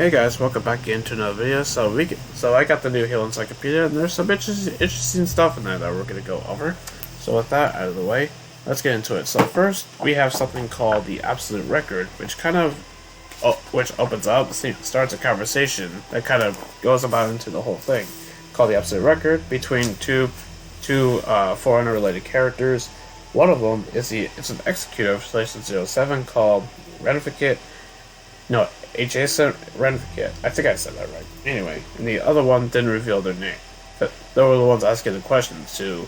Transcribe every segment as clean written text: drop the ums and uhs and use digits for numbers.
Hey guys, welcome back into another video. So I got the new Halo Encyclopedia, and there's some interesting stuff in there that we're gonna go over. So with that out of the way, let's get into it. So first, we have something called the Absolute Record, which which opens up, starts a conversation that kind of goes about into the whole thing, called the Absolute Record between two Forerunner related characters. One of them is it's an executive /07 called Ratificate. No, adjacent Ratificate. I think I said that right. Anyway, and the other one didn't reveal their name. But they were the ones asking the questions to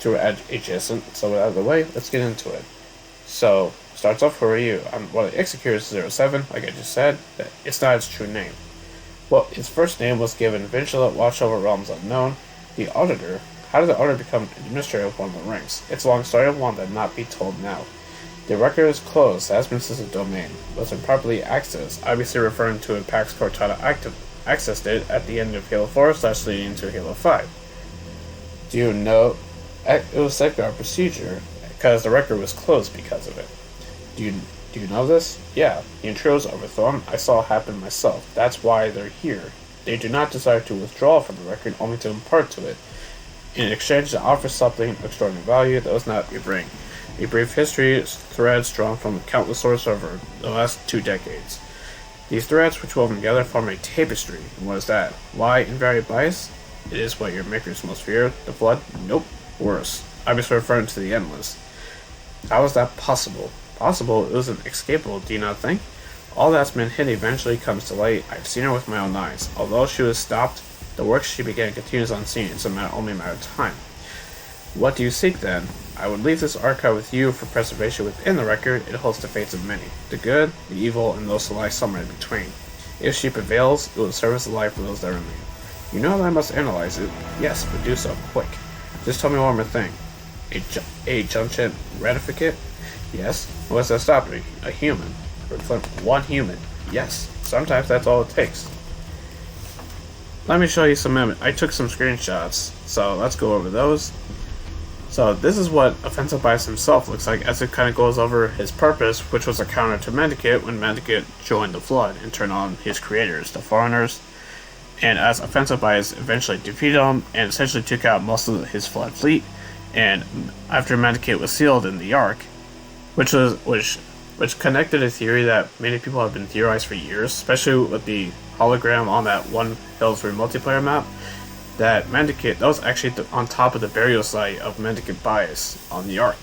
adjacent. So out of the way, let's get into it. So starts off, who are you? I'm one of the executors 07, like I just said. It's not its true name. Well, its first name was given Vigilant Watch Over Realms Unknown. The Auditor. How did the Auditor become administrator of one of the ranks? It's a long story of one that not be told now. The record is closed. Has been system domain. Was improperly accessed, obviously referring to when Pax Cortana accessed it at the end of Halo 4 / leading into Halo 5. Do you know? It was safeguard procedure because the record was closed because of it. Do you know this? Yeah, the intro was overthrown. I saw it happen myself. That's why they're here. They do not desire to withdraw from the record, only to impart to it. In exchange, to offer something of extraordinary value that was not your bring. A brief history threads drawn from countless sources over the last 2 decades. These threads, which woven together, form a tapestry. And what is that? Why invariant bias? It is what your makers most fear. The Flood? Nope. Worse. Obviously referring to the Endless. How is that possible? Possible? It was inescapable, do you not think? All that's been hidden eventually comes to light. I've seen her with my own eyes. Although she was stopped, the work she began continues unseen. It's only a matter of time. What do you seek then? I would leave this archive with you for preservation within the record. It holds the fates of many, the good, the evil, and those who lie somewhere in between. If she prevails, it will serve as the life of those that remain. You know that I must analyze it. Yes, but do so quick. Just tell me one more thing. A junction ratificate? Yes. What's that stop me? A human. One human. Yes. Sometimes that's all it takes. Let me show you I took some screenshots, so let's go over those. So this is what Offensive Bias himself looks like as it kind of goes over his purpose, which was a counter to Mendicant when Mendicant joined the Flood and turned on his creators, the Foreigners. And as Offensive Bias eventually defeated him and essentially took out most of his Flood fleet, and after Mendicant was sealed in the Ark, which connected a theory that many people have been theorized for years, especially with the hologram on that one Halo 3 multiplayer map, that Mendicant, that was actually on top of the burial site of Mendicant Bias on the Ark.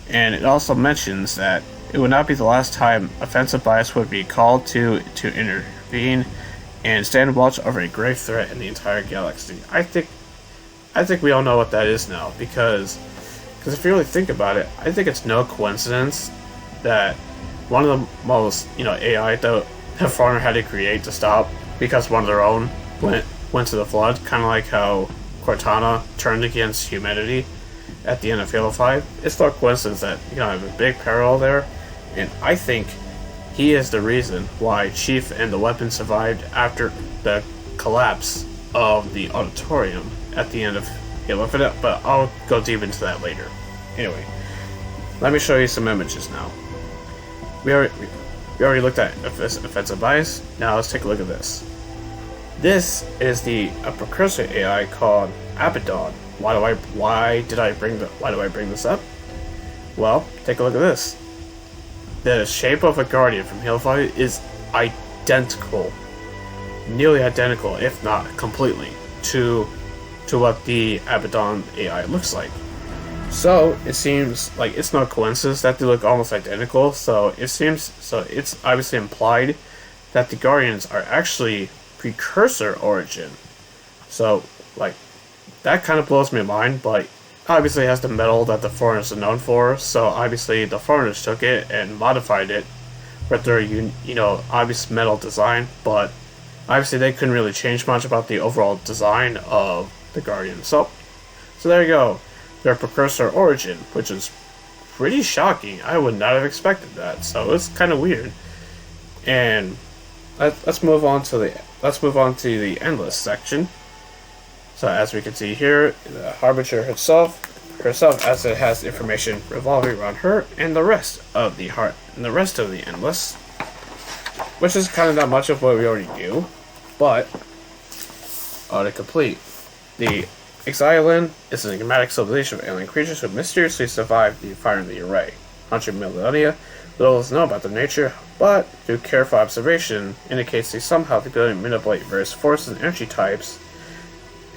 And it also mentions that it would not be the last time Offensive Bias would be called to intervene and stand watch over a grave threat in the entire galaxy. I think we all know what that is now, because if you really think about it, I think it's no coincidence that one of the most, AI that Foreigner had to create to stop because one of their own went to the Flood, kind of like how Cortana turned against humanity at the end of Halo 5. It's no coincidence that I have a big parallel there, and I think he is the reason why Chief and the weapon survived after the collapse of the auditorium at the end of Halo 5, but I'll go deep into that later. Anyway, let me show you some images now. We already looked at Offensive Bias. Now let's take a look at this. This is the precursor AI called Abaddon. Why do I bring this up? Well, take a look at this. The shape of a Guardian from Halo 5 is identical, nearly identical, if not completely, to what the Abaddon AI looks like. So it seems like it's no coincidence that they look almost identical. So it's obviously implied that the Guardians are actually Precusor origin. So, that kind of blows my mind, but obviously it has the metal that the Foreigners are known for, so obviously the Foreigners took it and modified it with their, obvious metal design, but obviously they couldn't really change much about the overall design of the Guardian. So there you go. Their Precusor origin, which is pretty shocking. I would not have expected that, so it's kind of weird. And let's move on to the Endless section. So as we can see here, the Harbinger herself, as it has information revolving around her and the rest of the Endless. which is kind of not much of what we already do, but to complete, the Exile is an enigmatic civilization of alien creatures who mysteriously survived the fire in the array. 100 millennia, little is known about their nature, but through careful observation indicates they somehow have the ability to manipulate various forces and energy types,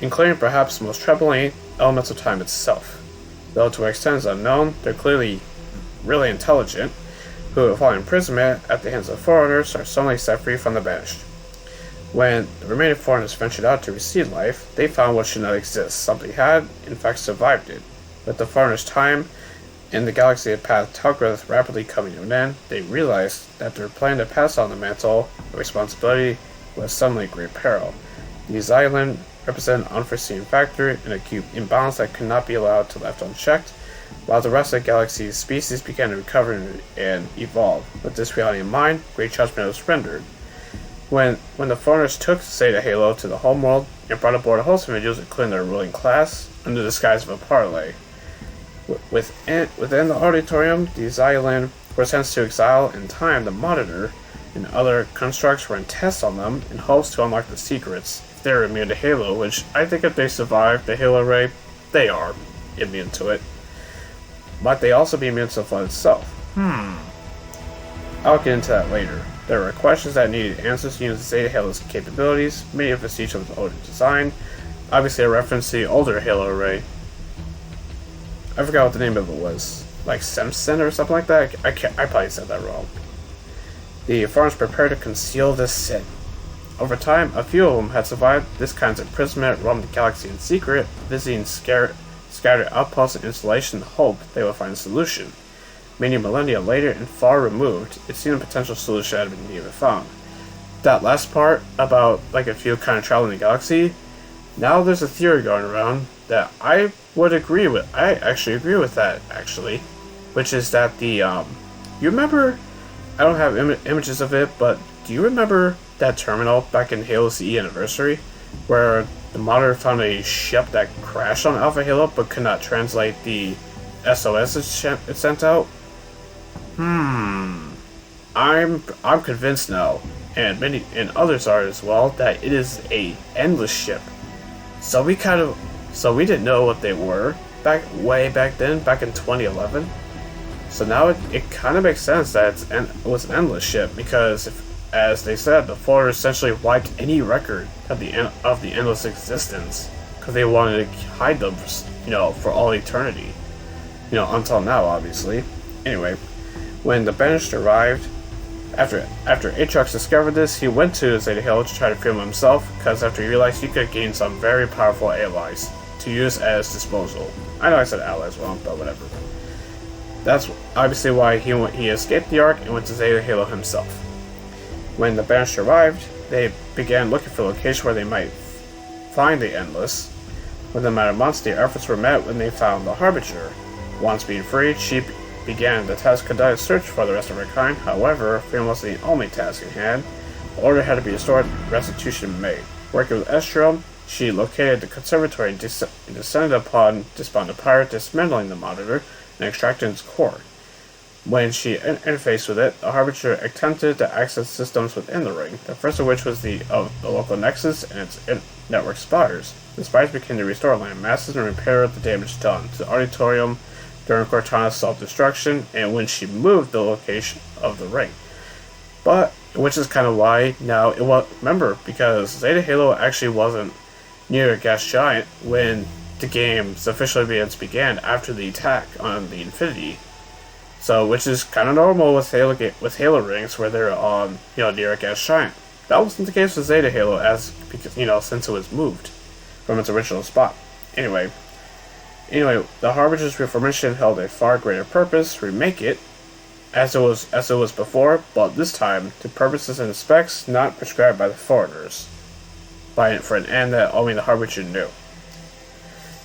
including perhaps the most troubling elements of time itself. Though to what extent is unknown, they're clearly really intelligent, who, following imprisonment at the hands of foreigners, are suddenly set free from the banished. When the remaining foreigners ventured out to receive life, they found what should not exist. Something had, in fact, survived it. With the foreigners' time in the galaxy of path Telgreth rapidly coming to an end, they realized that their plan to pass on the mantle of responsibility was suddenly great peril. These islands represent an unforeseen factor, an acute imbalance that could not be allowed to be left unchecked, while the rest of the galaxy's species began to recover and evolve. With this reality in mind, great judgment was rendered. When the foreigners took Zeta Halo to the homeworld and brought aboard a host of individuals including their ruling class, under the disguise of a parley. Within the auditorium, the Xylan were sent to exile in time. The Monitor and other constructs were in tests on them in hopes to unlock the secrets if they were immune to Halo, which I think if they survive the Halo ray, they are immune to it. Might they also be immune to the flood itself? I'll get into that later. There were questions that needed answers to use Zeta Halo's capabilities, many of which each of the older design. Obviously a reference to the older Halo array. I forgot what the name of it was. Like Simpson or something like that? I probably said that wrong. The foreigners prepared to conceal this sin. Over time, a few of them had survived this kind of imprisonment, roamed the galaxy in secret, visiting scattered outposts and installations in the hope they would find a solution. Many millennia later and far removed, it seemed a potential solution had been even found. That last part about like a few kind of traveling the galaxy, now there's a theory going around that I would agree with. I actually agree with that, actually. Which is that the, you remember, I don't have images of it, but do you remember that terminal back in Halo CE Anniversary? Where the Monitor found a ship that crashed on Alpha Halo but could not translate the SOS it sent out? I'm convinced now, and many and others are as well, that it is a endless ship. So we didn't know what they were way back then, back in 2011. So now it kind of makes sense that it was an endless ship, because as they said, the Foreigners essentially wiped any record of the endless existence because they wanted to hide them, for all eternity, until now, obviously. Anyway, when the Banished arrived, after Aatrox discovered this, he went to Zeta Halo to try to free him himself, because after he realized he could gain some very powerful allies to use as disposal. I know I said allies wrong, but whatever. That's obviously why he escaped the Ark and went to Zeta Halo himself. When the Banished arrived, they began looking for a location where they might find the Endless. Within a matter of months, their efforts were met when they found the Harbinger. Once being freed, she began the task-conducted search for the rest of her kind. However, freedom wasn't the only task in hand. The order had to be restored and restitution made. Working with Estrom, she located the conservatory and descended upon despondent pirate, dismantling the Monitor and extracting its core. When she interfaced with it, the Harbinger attempted to access systems within the ring, the first of which was the local Nexus and its network spires. The spires began to restore land masses and repair the damage done to the auditorium during Cortana's self-destruction, and when she moved the location of the ring. But, which is kind of why now it was, remember, because Zeta Halo actually wasn't near a gas giant when the game's official events began after the attack on the Infinity. So, which is kind of normal with Halo rings, where they're on, near a gas giant. That wasn't the case with Zeta Halo, since it was moved from its original spot. Anyway, the Harbinger's reformation held a far greater purpose: remake it as it was before, but this time to purposes and specs not prescribed by the foreigners, for an end that only the Harbinger knew.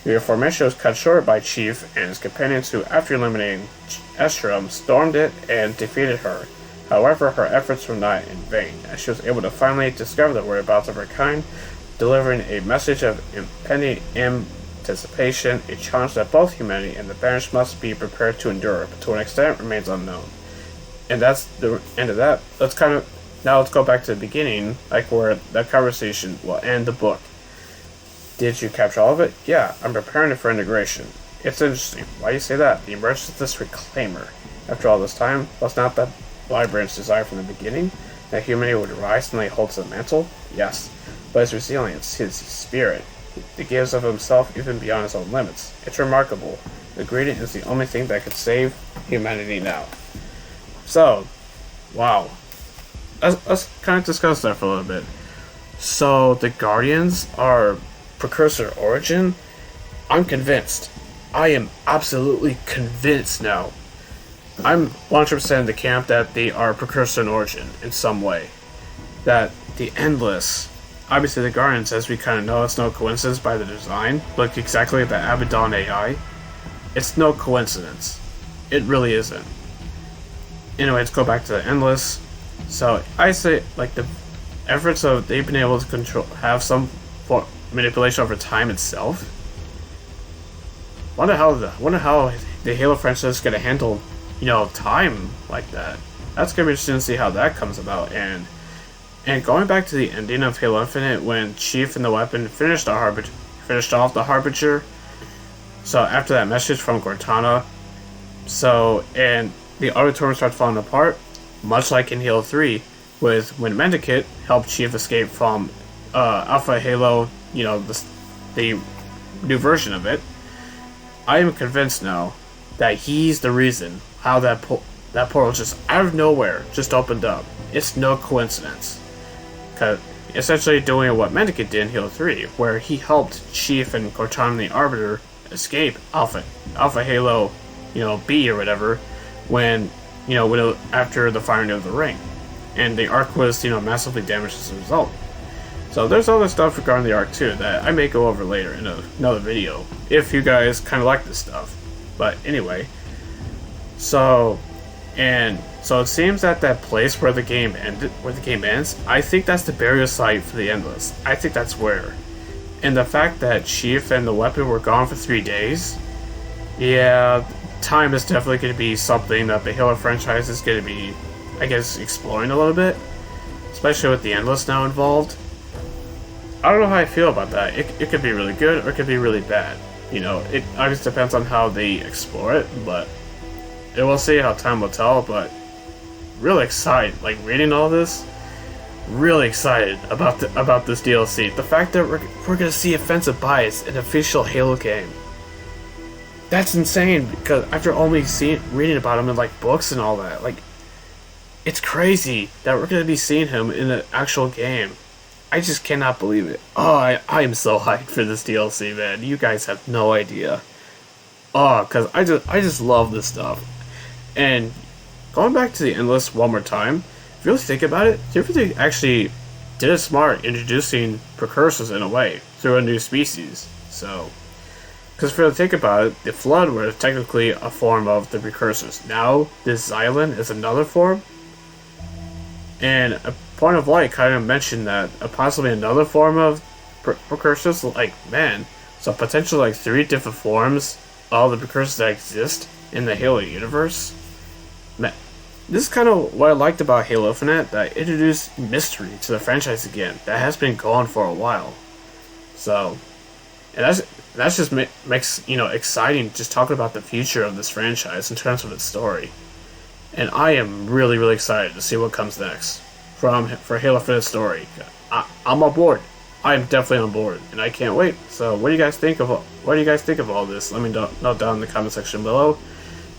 The reformation was cut short by Chief and his companions, who, after eliminating Estrom, stormed it and defeated her. However, her efforts were not in vain, as she was able to finally discover the whereabouts of her kind, delivering a message of impending anticipation, a challenge that both humanity and the Banished must be prepared to endure, but to an extent remains unknown. And that's the end of that. That's kind of Now let's go back to the beginning, like where that conversation will end the book. Did you capture all of it? Yeah, I'm preparing it for integration. It's interesting. Why do you say that? The emergence of this reclaimer. After all this time, was not that Librarian's desire from the beginning that humanity would rise and lay hold to the mantle? Yes, but his resilience, his spirit, that gives of himself even beyond his own limits. It's remarkable. The gradient is the only thing that could save humanity now. So, wow. Let's kind of discuss that for a little bit. So, the Guardians are Precursor origin? I'm convinced. I am absolutely convinced now. I'm 100% in the camp that they are Precursor in origin in some way. That the Endless, obviously the Guardians, as we kind of know, it's no coincidence by the design, look exactly like the Abaddon AI. It's no coincidence. It really isn't. Anyway, let's go back to the Endless. So, I say, like, the efforts of they've been able to have some form manipulation over time itself. Wonder how the Halo franchise is gonna handle, time like that. That's gonna be interesting to see how that comes about. And going back to the ending of Halo Infinite, when Chief and the Weapon finished off the Harbinger. So after that message from Cortana, and the auditorium starts falling apart, much like in Halo 3, with when Mendicant helped Chief escape from Alpha Halo, the new version of it. I am convinced now that he's the reason how that portal just out of nowhere just opened up. It's no coincidence. Cause essentially doing what Mendicant did in Halo 3, where he helped Chief and Cortana the Arbiter escape Alpha Halo, B or whatever, after the firing of the ring, and the Ark was massively damaged as a result. So there's other stuff regarding the Ark too that I may go over later in another video if you guys kind of like this stuff. But anyway, so it seems that place where the game ends, I think that's the burial site for the Endless. I think that's where. And the fact that Chief and the Weapon were gone for 3 days, yeah, time is definitely going to be something that the Halo franchise is going to be, I guess, exploring a little bit, especially with the Endless now involved. I don't know how I feel about that. It could be really good or it could be really bad. It obviously depends on how they explore it, but we'll see how time will tell. But really excited, like reading all this, really excited about this DLC. The fact that we're gonna see Offensive Bias, an official Halo game. That's insane, because after only reading about him in like books and all that, like, it's crazy that we're gonna be seeing him in an actual game. I just cannot believe it. Oh, I am so hyped for this DLC, man. You guys have no idea. Oh, because I just love this stuff. And going back to the Endless one more time, if you really think about it, they actually did it smart introducing Precursors in a way through a new species. So, because if you really think about it, the Flood was technically a form of the Precursors. Now, this Xylan is another form. And a Point of Light kind of mentioned that possibly another form of Precursors, like, man, so potentially like 3 different forms of the Precursors that exist in the Halo universe. Man, this is kind of what I liked about Halo Infinite, that it introduced mystery to the franchise again. That has been gone for a while. So, and that's just makes exciting just talking about the future of this franchise in terms of its story. And I am really, really excited to see what comes next for Halo Infinite's story. I'm on board. I am definitely on board, and I can't wait. So, what do you guys think of all this? Let me know down in the comment section below.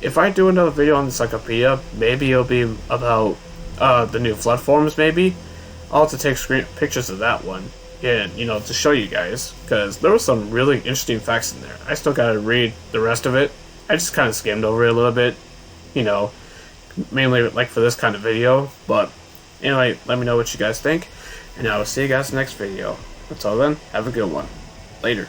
If I do another video on the Encyclopedia, maybe it'll be about the new Flood forms. Maybe I'll have to take pictures of that one, and to show you guys, because there were some really interesting facts in there. I still gotta read the rest of it. I just kind of skimmed over it a little bit, mainly like for this kind of video. But anyway, let me know what you guys think, and I will see you guys in the next video. Until then, have a good one. Later.